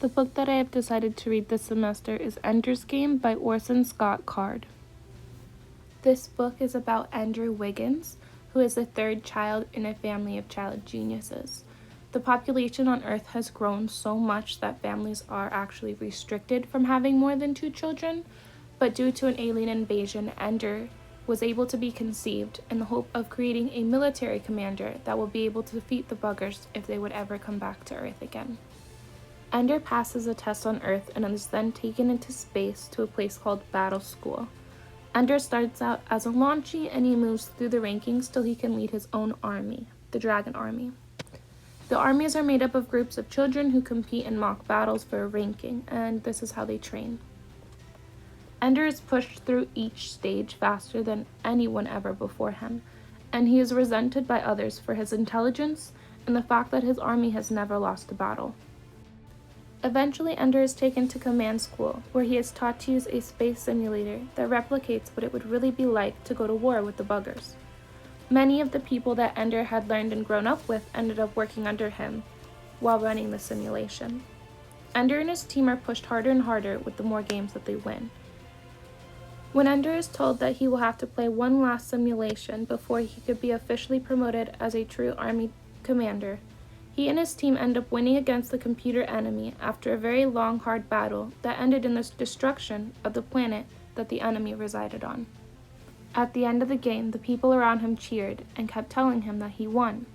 The book that I have decided to read this semester is Ender's Game by Orson Scott Card. This book is about Andrew Wiggins, who is the third child in a family of child geniuses. The population on Earth has grown so much that families are actually restricted from having more than 2 children, but due to an alien invasion, Ender was able to be conceived in the hope of creating a military commander that will be able to defeat the buggers if they would ever come back to Earth again. Ender passes a test on Earth and is then taken into space to a place called Battle School. Ender starts out as a launchie and he moves through the rankings till he can lead his own army, the Dragon Army. The armies are made up of groups of children who compete in mock battles for a ranking, and this is how they train. Ender is pushed through each stage faster than anyone ever before him, and he is resented by others for his intelligence and the fact that his army has never lost a battle. Eventually, Ender is taken to command school, where he is taught to use a space simulator that replicates what it would really be like to go to war with the buggers. Many of the people that Ender had learned and grown up with ended up working under him while running the simulation. Ender and his team are pushed harder and harder with the more games that they win. When Ender is told that he will have to play one last simulation before he could be officially promoted as a true army commander, he and his team end up winning against the computer enemy after a very long, hard battle that ended in the destruction of the planet that the enemy resided on. At the end of the game, the people around him cheered and kept telling him that he won.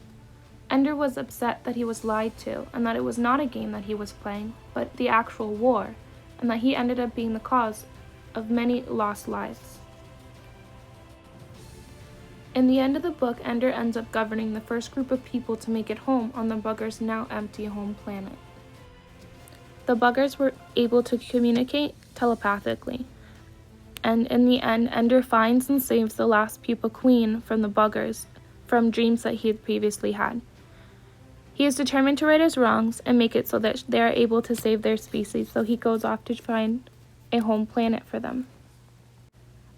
Ender was upset that he was lied to and that it was not a game that he was playing, but the actual war, and that he ended up being the cause of many lost lives. In the end of the book, Ender ends up governing the first group of people to make it home on the buggers' now empty home planet. The buggers were able to communicate telepathically, and in the end, Ender finds and saves the last pupa queen from the buggers from dreams that he had previously had. He is determined to right his wrongs and make it so that they are able to save their species, so he goes off to find a home planet for them.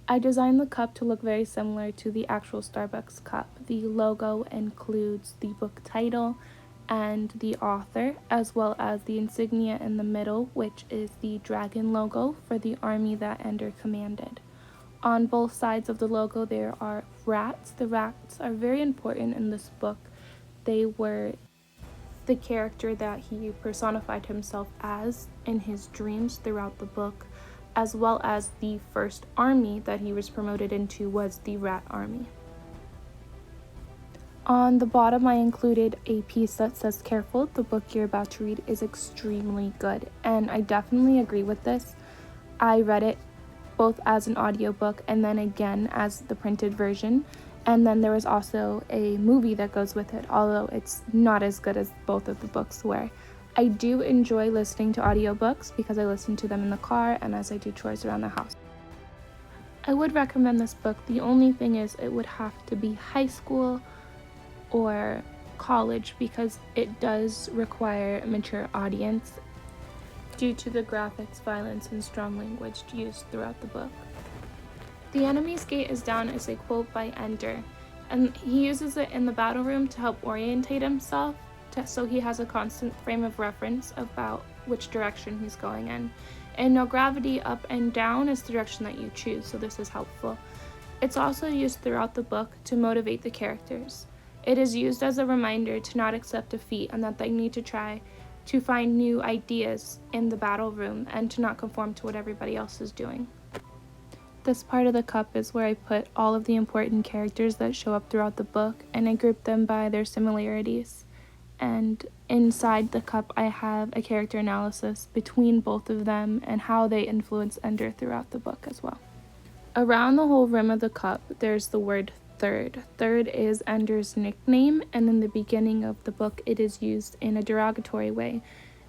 I designed the cup to look very similar to the actual Starbucks cup. The logo includes the book title and the author, as well as the insignia in the middle, which is the dragon logo for the army that Ender commanded. On both sides of the logo there are rats. The rats are very important in this book. They were the character that he personified himself as in his dreams throughout the book, as well as the first army that he was promoted into was the Rat Army. On the bottom, I included a piece that says, "Careful, the book you're about to read is extremely good," and I definitely agree with this. I read it both as an audiobook and then again as the printed version, and then there was also a movie that goes with it, although it's not as good as both of the books were. I do enjoy listening to audiobooks because I listen to them in the car and as I do chores around the house. I would recommend this book. The only thing is it would have to be high school or college because it does require a mature audience due to the graphics, violence, and strong language used throughout the book. "The enemy's gate is down" is a quote by Ender, and he uses it in the battle room to help orientate himself, so he has a constant frame of reference about which direction he's going in. And no gravity up and down is the direction that you choose, so this is helpful. It's also used throughout the book to motivate the characters. It is used as a reminder to not accept defeat and that they need to try to find new ideas in the battle room and to not conform to what everybody else is doing. This part of the cup is where I put all of the important characters that show up throughout the book, and I grouped them by their similarities. And inside the cup I have a character analysis between both of them and how they influence Ender throughout the book as well. Around the whole rim of the cup there's the word third. Third is Ender's nickname, and in the beginning of the book it is used in a derogatory way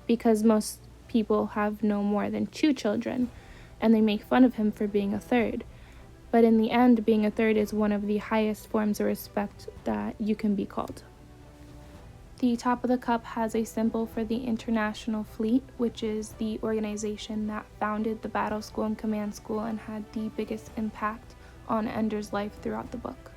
because most people have no more than 2 children and they make fun of him for being a third. But in the end, being a third is one of the highest forms of respect that you can be called. The top of the cup has a symbol for the International Fleet, which is the organization that founded the Battle School and Command School and had the biggest impact on Ender's life throughout the book.